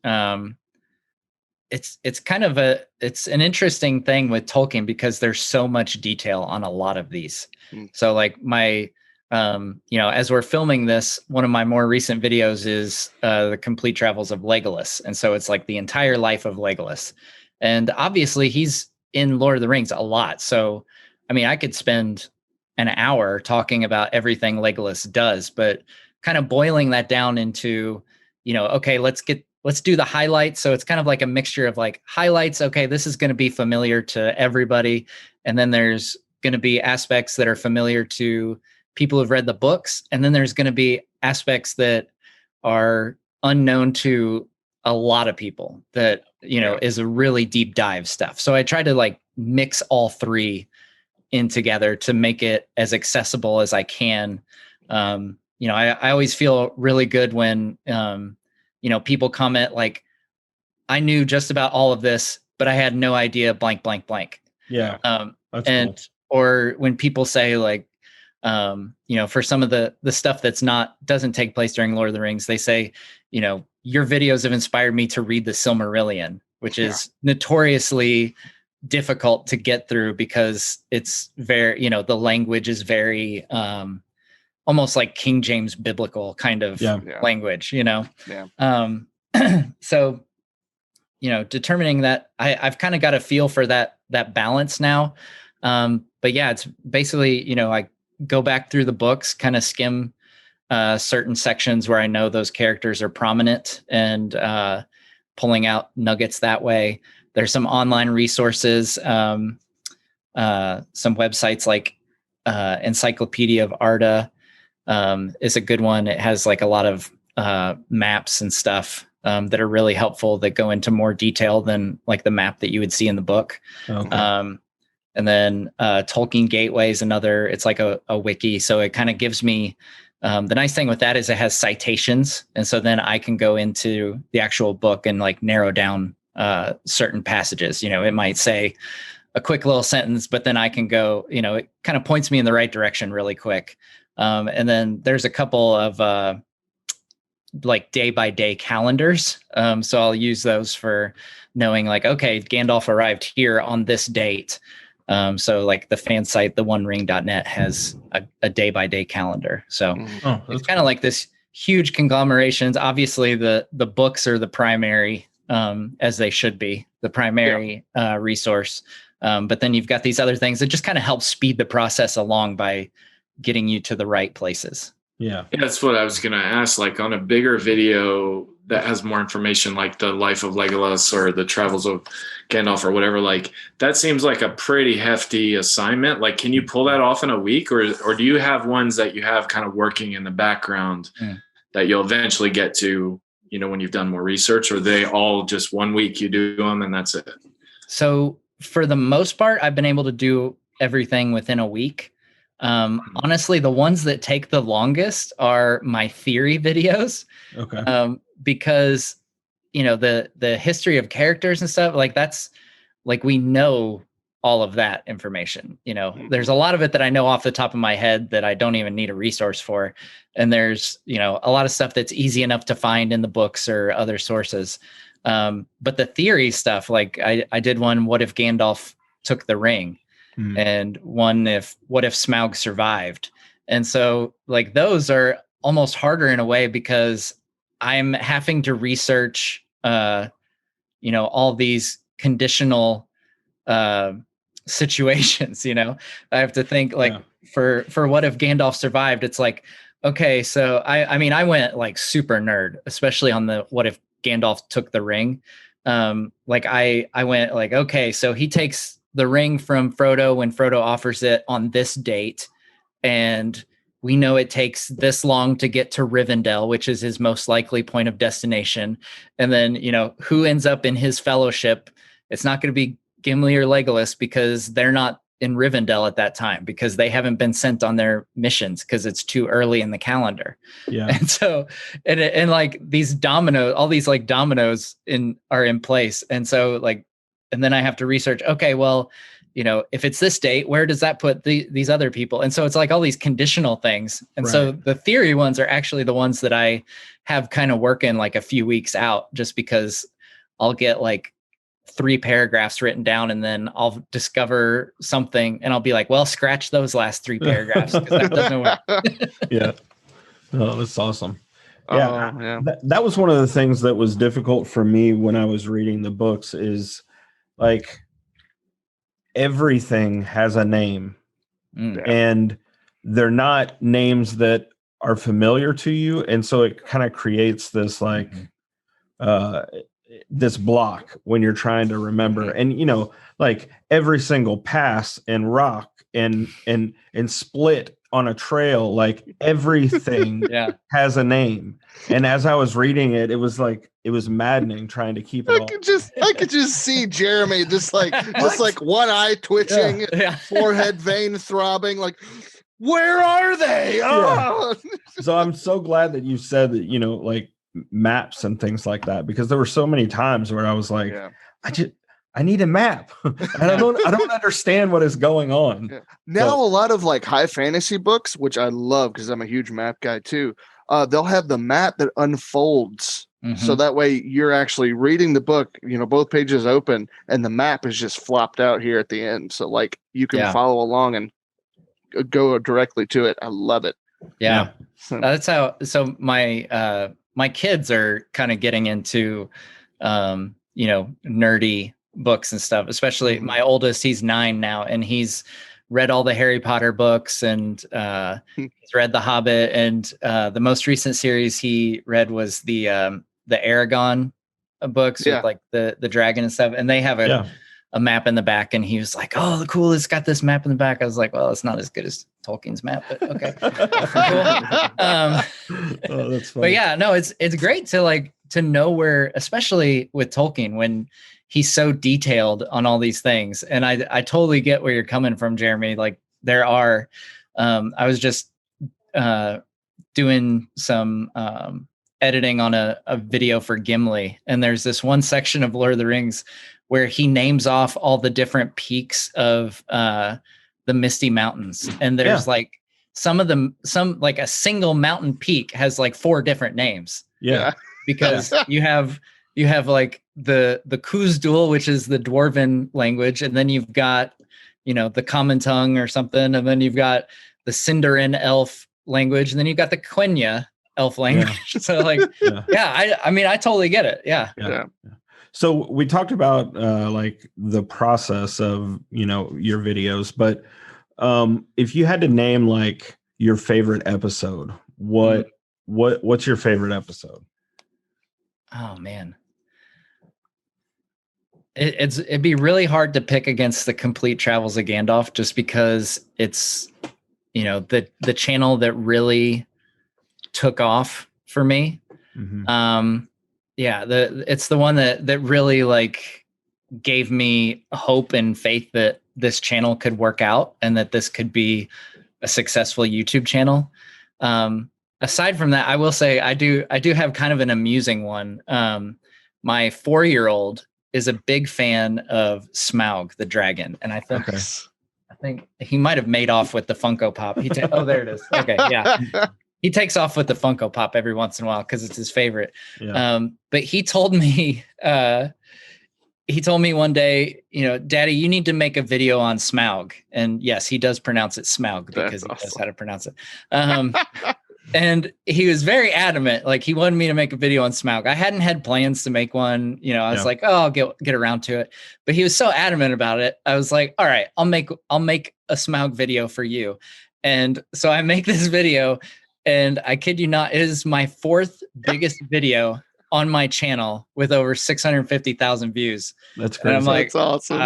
it's kind of it's an interesting thing with Tolkien because there's so much detail on a lot of these. So like my, as we're filming this, one of my more recent videos is the complete travels of Legolas. And so it's like the entire life of Legolas. And obviously he's in Lord of the Rings a lot. So, I mean, I could spend an hour talking about everything Legolas does, but kind of boiling that down into, okay, let's do the highlights. So it's kind of like a mixture of like highlights. Okay, this is going to be familiar to everybody. And then there's going to be aspects that are familiar to people who've read the books. And then there's going to be aspects that are unknown to a lot of people that, is a really deep dive stuff. So I try to like mix all three in together to make it as accessible as I can. I always feel really good when, people comment like, I knew just about all of this, but I had no idea blank, blank, blank. Yeah. Cool. Or when people say like, for some of the stuff doesn't take place during Lord of the Rings, they say, your videos have inspired me to read the Silmarillion, which is notoriously difficult to get through because it's very, the language is very, almost like King James biblical kind of language, So, determining that I've kind of got a feel for that balance now. But yeah, it's basically, I go back through the books, kind of skim certain sections where I know those characters are prominent and pulling out nuggets that way. There's some online resources, some websites like Encyclopedia of Arda is a good one. It has like a lot of maps and stuff that are really helpful that go into more detail than like the map that you would see in the book. Okay. And then Tolkien Gateway is another, it's like a wiki. So it kind of gives me, the nice thing with that is it has citations. And so then I can go into the actual book and like narrow down certain passages. It might say a quick little sentence, but then I can go, it kind of points me in the right direction really quick. And then there's a couple of like day by day calendars. So I'll use those for knowing like, okay, Gandalf arrived here on this date. So like the fan site, the onering.net has a day by day calendar. So it's kind of like this huge conglomerations. Obviously the books are the primary, as they should be, the primary resource. But then you've got these other things that just kind of help speed the process along by getting you to the right places. Yeah, that's what I was going to ask. Like on a bigger video that has more information, like the life of Legolas or the travels of Gandalf or whatever, like that seems like a pretty hefty assignment. Like, can you pull that off in a week, or do you have ones that you have kind of working in the background that you'll eventually get to, you know, when you've done more research, or are they all just 1 week you do them and that's it? So for the most part, I've been able to do everything within a week. Honestly, the ones that take the longest are my theory videos. Okay. Because, you know, the history of characters and stuff, like that's like, we know all of that information. You know, there's a lot of it that I know off the top of my head that I don't even need a resource for. And there's, you know, a lot of stuff that's easy enough to find in the books or other sources. But the theory stuff, like I did one, what if Gandalf took the ring? And one, what if Smaug survived? And so like those are almost harder in a way because I'm having to research, you know, all these conditional situations. You know, I have to think like for what if Gandalf survived? It's like, okay, so I mean, I went like super nerd, especially on the what if Gandalf took the ring. Like I went like, okay, so he takes the ring from Frodo when Frodo offers it on this date, and we know it takes this long to get to Rivendell, which is his most likely point of destination. And then, you know, who ends up in his fellowship? It's not going to be Gimli or Legolas because they're not in Rivendell at that time because they haven't been sent on their missions because it's too early in the calendar. Yeah. And so, and like these dominoes, all these like dominoes are in place. And so like, and then I have to research, okay, well, you know, if it's this date, where does that put these other people? And so it's like all these conditional things. And so the theory ones are actually the ones that I have kind of working like a few weeks out, just because I'll get like 3 paragraphs written down and then I'll discover something and I'll be like, well, scratch those last 3 paragraphs because that doesn't work. Yeah. Oh, that's awesome. Yeah. That was one of the things that was difficult for me when I was reading the books is like everything has a name and they're not names that are familiar to you. And so it kind of creates this like, this block when you're trying to remember. And, you know, like every single pass and rock and split on a trail, like everything has a name. And as I was reading it, it was like, it was maddening trying to keep it I could just see Jeremy just like one eye twitching, forehead vein throbbing, like, where are they? Oh. So I'm so glad that you said that, you know, like maps and things like that, because there were so many times where I was like, I need a map. And I don't understand what is going on. Yeah. Now a lot of like high fantasy books, which I love because I'm a huge map guy too. They'll have the map that unfolds. So that way you're actually reading the book, you know, both pages open and the map is just flopped out here at the end. So like you can follow along and go directly to it. I love it. Yeah. That's how, so my kids are kind of getting into, you know, nerdy books and stuff, especially my oldest, he's 9 now, and he's read all the Harry Potter books and he's read The Hobbit, and the most recent series he read was the Aragon books with like the dragon and stuff, and they have a map in the back, and he was like, oh, cool, it's got this map in the back. I was like, well, it's not as good as Tolkien's map, but okay. Oh, that's funny. But yeah, no, it's great to know where, especially with Tolkien, when he's so detailed on all these things. And I totally get where you're coming from, Jeremy. Like there are, I was just doing some editing on a video for Gimli, and there's this one section of Lord of the Rings where he names off all the different peaks of the Misty Mountains. And there's like some like a single mountain peak has like 4 different names. Yeah. Because you have like the Kuz duel, which is the dwarven language, and then you've got, the common tongue or something, and then you've got the Sindarin elf language, and then you've got the Quenya elf language. Yeah. So like, I mean, I totally get it. Yeah. So we talked about like the process of, your videos, but if you had to name like your favorite episode, what's your favorite episode? Oh man. It'd be really hard to pick against the Complete Travels of Gandalf, just because it's, the channel that really took off for me. Mm-hmm. It's the one that really like gave me hope and faith that this channel could work out and that this could be a successful YouTube channel. Aside from that, I will say I do have kind of an amusing one. My 4-year-old is a big fan of Smaug the dragon, and I think he might have made off with the Funko Pop. Oh, there it is. Okay, yeah. He takes off with the Funko Pop every once in a while because it's his favorite. Yeah. But he told me one day, Daddy, you need to make a video on Smaug. And yes, he does pronounce it Smaug because he knows how to pronounce it. And he was very adamant. Like, he wanted me to make a video on Smaug. I hadn't had plans to make one. I was like, oh, I'll get around to it. But he was so adamant about it. I was like, all right, I'll make a Smaug video for you. And so I make this video, and I kid you not, it is my 4th biggest video on my channel with over 650,000 views. That's crazy. And I'm like, that's awesome.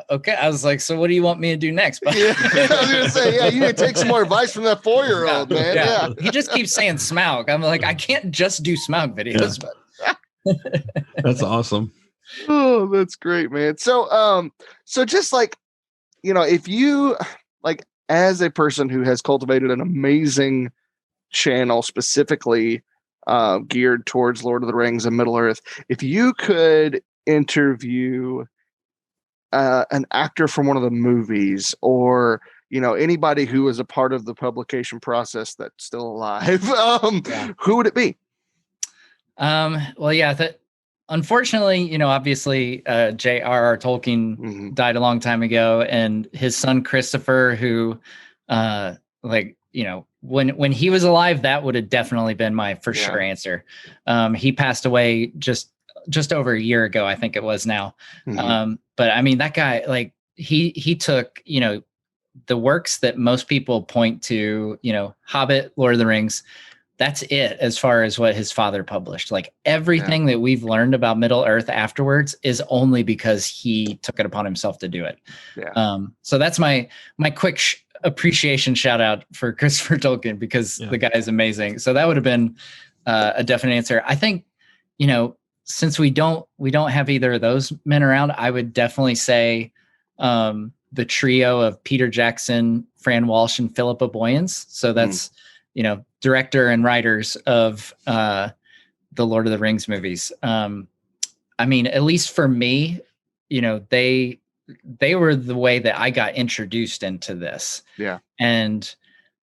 Okay. I was like, so what do you want me to do next? I was gonna say, you need to take some more advice from that 4-year-old, man. Yeah. He just keeps saying Smaug. I'm like, I can't just do Smaug videos. That's awesome. Oh, that's great, man. So just like, if you like, as a person who has cultivated an amazing channel specifically geared towards Lord of the Rings and Middle Earth, if you could interview an actor from one of the movies, or anybody who was a part of the publication process that's still alive, who would it be? Well, yeah, unfortunately, obviously J.R.R. Tolkien died a long time ago, and his son Christopher, who when he was alive, that would have definitely been my for sure answer. He passed away just over a year ago, I think it was now. But I mean, that guy, like, he took, the works that most people point to, Hobbit, Lord of the Rings, that's it as far as what his father published. Like, everything that we've learned about Middle Earth afterwards is only because he took it upon himself to do it. So that's my quick appreciation shout out for Christopher Tolkien, because the guy is amazing. So that would have been a definite answer. I think, since we don't have either of those men around, I would definitely say the trio of Peter Jackson, Fran Walsh, and Philippa Boyens. So that's director and writers of the Lord of the Rings movies. I mean, at least for me, they were the way that I got introduced into this. Yeah. And,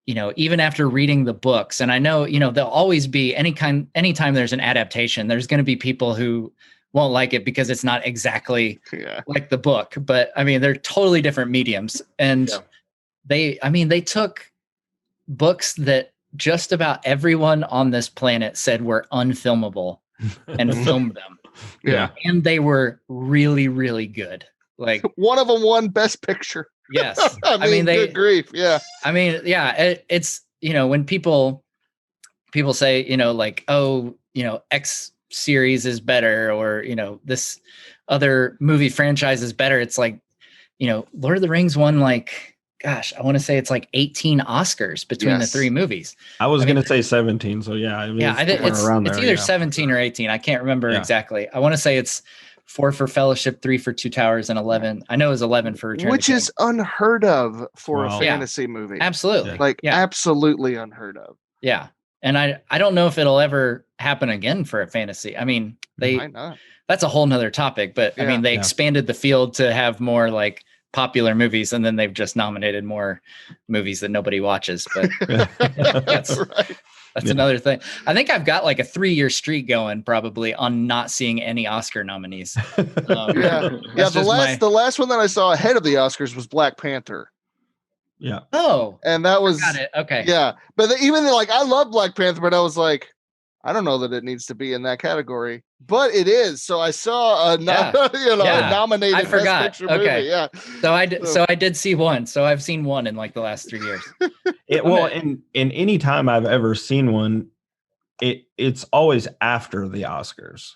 even after reading the books, and I know, there'll always be anytime there's an adaptation, there's going to be people who won't like it because it's not exactly like the book, but I mean, they're totally different mediums. And they took books that just about everyone on this planet said were unfilmable and filmed them. Yeah. And they were really, really good. Like, one of them won Best Picture. Yes. I mean, good grief. Yeah. I mean, it's, when people say, like, oh, X series is better, or, this other movie franchise is better. It's like, Lord of the Rings won, like, gosh, I want to say it's like 18 Oscars between the 3 movies. I was going to say 17. So it's either 17 or 18. I can't remember exactly. I want to say it's 4 for Fellowship, 3 for Two Towers, and 11. I know it was 11 for Return Which of the is unheard of for a fantasy movie. Absolutely. Absolutely unheard of. Yeah. And I don't know if it'll ever happen again for a fantasy. I mean, that's a whole nother topic, but I mean, they expanded the field to have more like popular movies, and then they've just nominated more movies that nobody watches. But that's right. That's another thing. I think I've got like a 3-year streak going probably on not seeing any Oscar nominees. The last one that I saw ahead of the Oscars was Black Panther. Yeah. Oh, and that was got it. Okay. Yeah, but even like I love Black Panther, but I was like, I don't know that it needs to be in that category, but it is. So I saw a nominated I forgot. Best Picture movie. Yeah. So I did see one. So I've seen one in like the last 3 years. In any time I've ever seen one, it's always after the Oscars.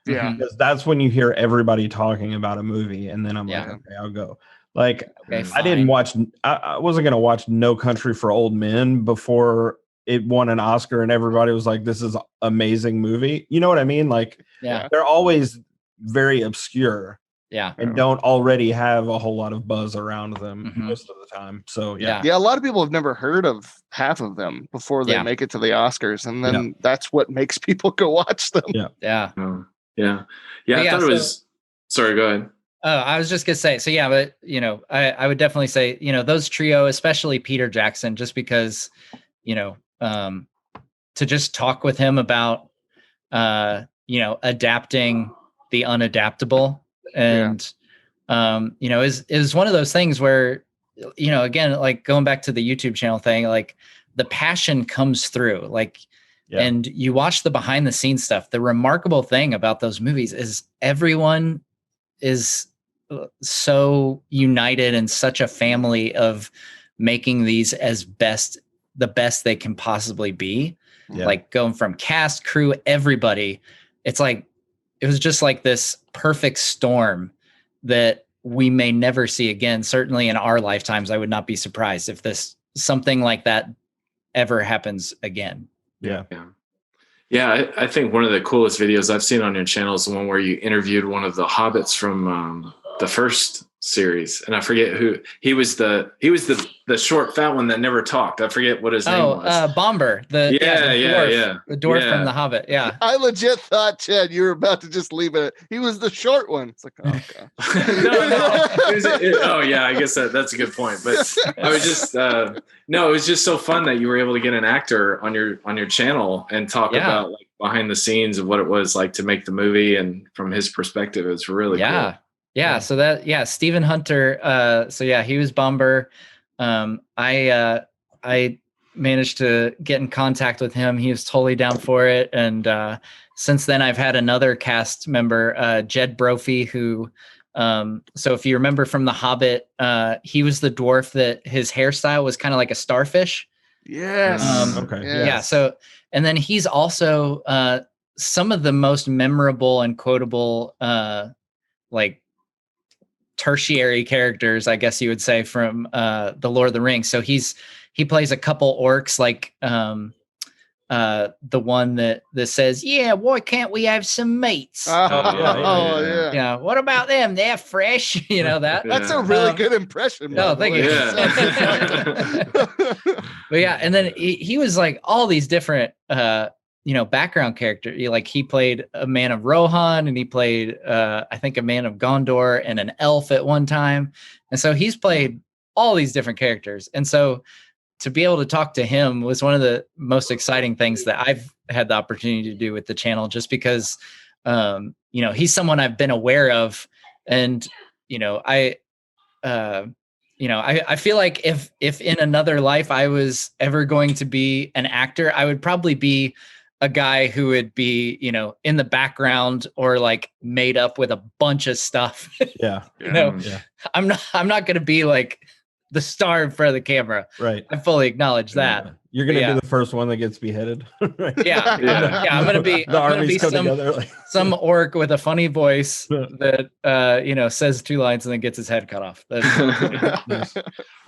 Yeah. Because that's when you hear everybody talking about a movie, and then I'm like, okay, I'll go. Like, I didn't watch. I wasn't gonna watch No Country for Old Men before it won an Oscar, and everybody was like, "This is an amazing movie." You know what I mean? Like, they're always very obscure, and don't already have a whole lot of buzz around them most of the time. So a lot of people have never heard of half of them before they make it to the Oscars, and then that's what makes people go watch them. I thought it was. Sorry, go ahead. Oh, I was just gonna say. So but I would definitely say those trio, especially Peter Jackson, just because to just talk with him about adapting the unadaptable, and is one of those things where again, like going back to the YouTube channel thing, like the passion comes through, like. And you watch the behind the scenes stuff. The remarkable thing about those movies is everyone is so united and such a family of making these the best they can possibly be. Like going from cast, crew, everybody. It's like, it was just like this perfect storm that we may never see again. Certainly in our lifetimes, I would not be surprised if something like that ever happens again. I think one of the coolest videos I've seen on your channel is the one where you interviewed one of the hobbits from the first series, and I forget who he was. The short fat one that never talked. I forget what his name was. Bomber. The dwarf from the Hobbit. Yeah, I legit thought, Chad, you were about to just leave it. He was the short one. It's like, oh god. I guess that's a good point. But I was just it was just so fun that you were able to get an actor on your channel and talk about like behind the scenes of what it was like to make the movie, and from his perspective, it's really cool. So Stephen Hunter. He was Bomber. I managed to get in contact with him. He was totally down for it. And since then I've had another cast member, Jed Brophy, who, so if you remember from The Hobbit, he was the dwarf that his hairstyle was kind of like a starfish. Yes. So, and then he's also some of the most memorable and quotable, like tertiary characters, I guess you would say, from the Lord of the Rings. So he plays a couple orcs, like the one that says, why can't we have some mates? What about them? They're fresh. That. That's a really good impression. No, thank you. But and then he was like all these different background character. Like he played a man of Rohan, and he played I think a man of Gondor and an elf at one time. And so he's played all these different characters. And so to be able to talk to him was one of the most exciting things that I've had the opportunity to do with the channel, just because he's someone I've been aware of. And I feel like if in another life I was ever going to be an actor, I would probably be a guy who would be, in the background or like made up with a bunch of stuff. I'm not going to be like the star in front of the camera. Right. I fully acknowledge that. Yeah. You're going to be the first one that gets beheaded. Right? I'm going to be, some orc with a funny voice that, says 2 lines and then gets his head cut off. Nice.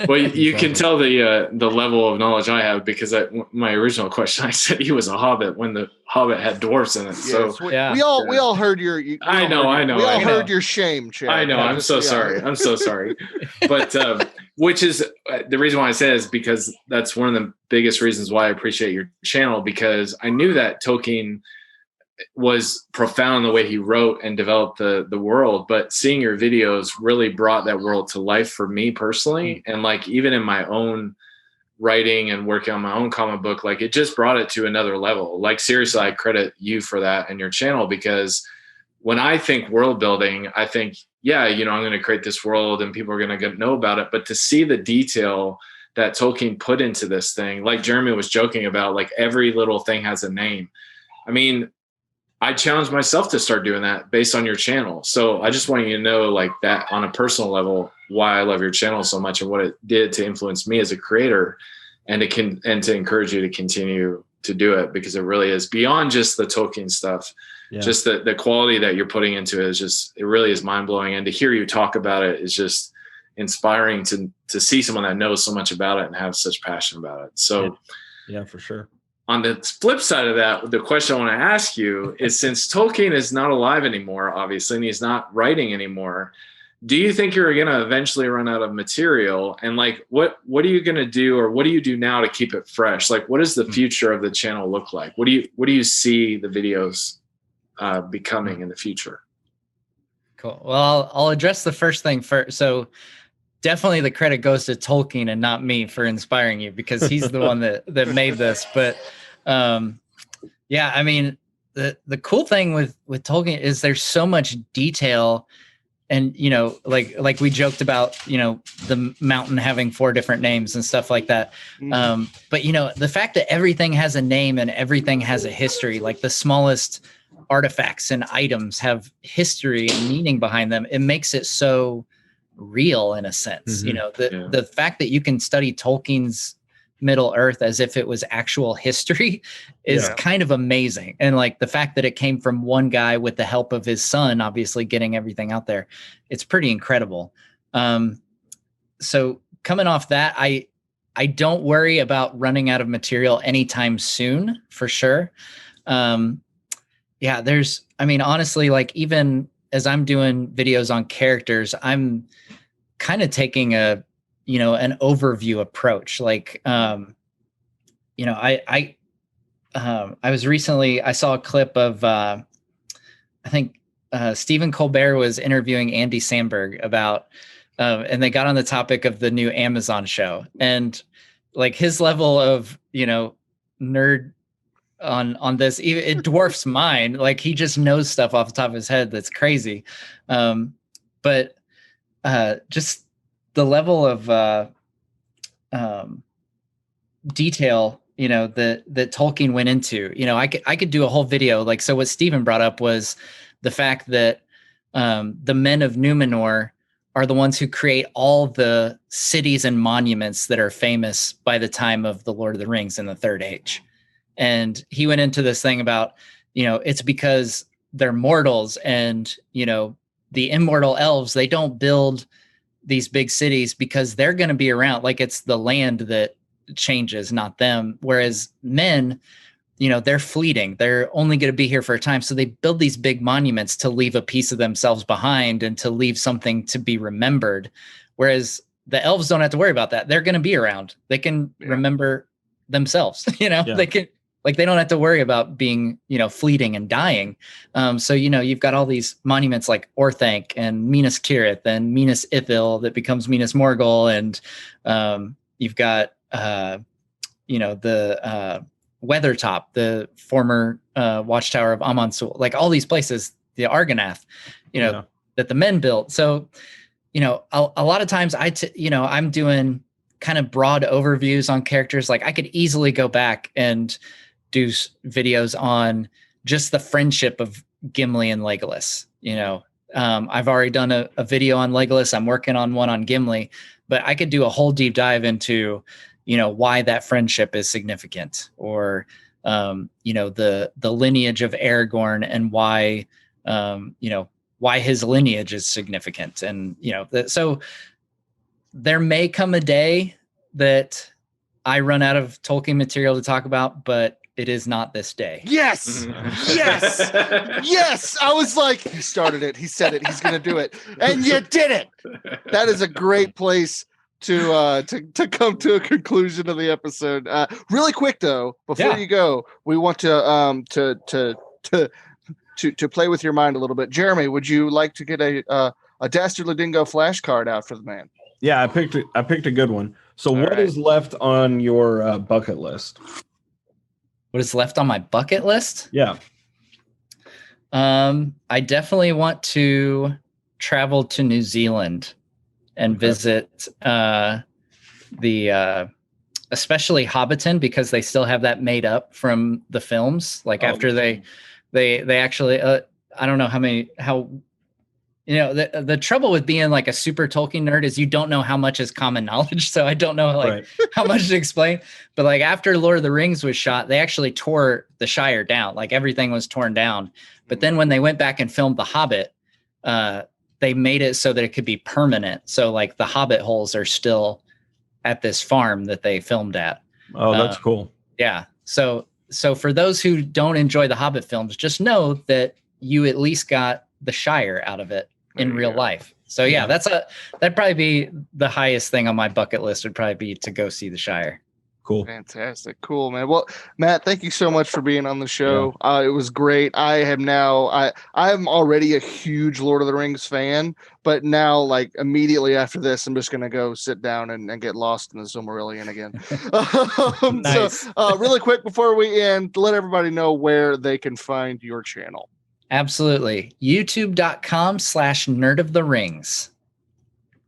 Well, you can tell the level of knowledge I have, because my original question, I said he was a hobbit when the Hobbit had dwarfs in it. So we all heard your. I know. We all heard your shame, Chad. I know. I'm so sorry. I'm so sorry. But which is the reason why I say is because that's one of the biggest reasons why I appreciate your channel, because I knew that Tolkien was profound the way he wrote and developed the world, but seeing your videos really brought that world to life for me personally. And like even in my own writing and working on my own comic book, like it just brought it to another level. Like seriously, I credit you for that and your channel, because when I think world building, I think, yeah, I'm going to create this world and people are going to know about it. But to see the detail that Tolkien put into this thing, like Jeremy was joking about, like every little thing has a name. I mean, I challenge myself to start doing that based on your channel. So I just want you to know, like, that on a personal level, why I love your channel so much and what it did to influence me as a creator, and to encourage you to continue to do it, because it really is beyond just the Tolkien stuff. Yeah. Just the quality that you're putting into it it really is mind blowing. And to hear you talk about it is just inspiring to see someone that knows so much about it and have such passion about it. So yeah, for sure. On the flip side of that, the question I want to ask you is, since Tolkien is not alive anymore, obviously, and he's not writing anymore, do you think you're going to eventually run out of material? And like, what are you going to do, or what do you do now to keep it fresh? Like, what does the future of the channel look like? What do you see the videos becoming in the future? Cool. Well, I'll address the first thing first. So definitely the credit goes to Tolkien and not me for inspiring you, because he's the one that made this. But yeah, I mean, the cool thing with Tolkien is there's so much detail. And, like we joked about, the mountain having 4 different names and stuff like that. Mm-hmm. But, the fact that everything has a name and everything has a history, like the smallest artifacts and items have history and meaning behind them, it makes it so real in a sense. Mm-hmm. The fact that you can study Tolkien's Middle Earth as if it was actual history is kind of amazing. And like the fact that it came from one guy with the help of his son, obviously getting everything out there, it's pretty incredible. So coming off that, I don't worry about running out of material anytime soon, for sure. Honestly, like even as I'm doing videos on characters, I'm kind of taking an overview approach. Like, I saw a clip of, I think Stephen Colbert was interviewing Andy Samberg about, and they got on the topic of the new Amazon show, and like his level of, nerd on this, it dwarfs mine. Like he just knows stuff off the top of his head that's crazy. But just the level of detail, that Tolkien went into, I could do a whole video. Like, so what Stephen brought up was the fact that the men of Numenor are the ones who create all the cities and monuments that are famous by the time of the Lord of the Rings in the Third Age. And he went into this thing about, it's because they're mortals, and, the immortal elves, they don't build these big cities because they're going to be around. Like it's the land that changes, not them. Whereas men, they're fleeting. They're only going to be here for a time. So they build these big monuments to leave a piece of themselves behind and to leave something to be remembered. Whereas the elves don't have to worry about that. They're going to be around. They can remember themselves, they can, like, they don't have to worry about being, fleeting and dying. So, you've got all these monuments like Orthanc and Minas Tirith and Minas Ithil that becomes Minas Morgul. And you've got, the Weathertop, the former watchtower of Amansul, like all these places, the Argonath, that the men built. So, a lot of times I'm doing kind of broad overviews on characters. Like I could easily go back and do videos on just the friendship of Gimli and Legolas. I've already done a video on Legolas. I'm working on one on Gimli, but I could do a whole deep dive into, why that friendship is significant, or, the lineage of Aragorn and why, why his lineage is significant. And, so there may come a day that I run out of Tolkien material to talk about, but it is not this day. Yes. Yes. Yes. I was like, he started it. He said it. He's going to do it. And you did it. That is a great place to come to a conclusion of the episode. Really quick though, before you go, we want to play with your mind a little bit. Jeremy, would you like to get a Dastardly Dingo flashcard out for the man? Yeah, I picked a good one. So what is left on your bucket list? What is left on my bucket list? Yeah. I definitely want to travel to New Zealand and visit especially Hobbiton, because they still have that made up from the films. Like after they actually, I don't know how the trouble with being like a super Tolkien nerd is you don't know how much is common knowledge. So I don't know how much to explain, but like after Lord of the Rings was shot, they actually tore the Shire down. Like everything was torn down. But then when they went back and filmed The Hobbit, they made it so that it could be permanent. So like the Hobbit holes are still at this farm that they filmed at. Oh, that's cool. Yeah. So for those who don't enjoy the Hobbit films, just know that you at least got the Shire out of it in real life. So yeah, that'd probably be the highest thing on my bucket list, would probably be to go see the Shire. Cool. Fantastic. Cool, man. Well, Matt, thank you so much for being on the show. It was great. I'm already a huge Lord of the Rings fan, but now like immediately after this, I'm just going to go sit down and get lost in the Silmarillion again. Nice. So really quick before we end, let everybody know where they can find your channel. Absolutely. YouTube.com/Nerd of the Rings.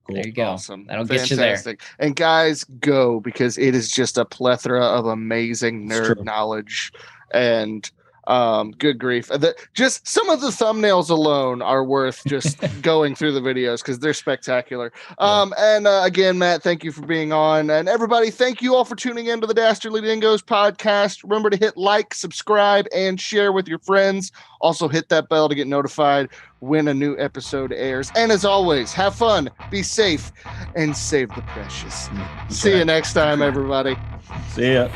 Cool. There you go. Awesome. That'll get you there. And guys, go, because it is just a plethora of amazing nerd knowledge. And good grief. Just some of the thumbnails alone are worth just going through the videos because they're spectacular. And again, Matt, thank you for being on. And everybody, thank you all for tuning into the Dastardly Dingoes podcast. Remember to hit like, subscribe, and share with your friends. Also hit that bell to get notified when a new episode airs. And as always, have fun, be safe, and save the precious. See you next time, everybody. See ya.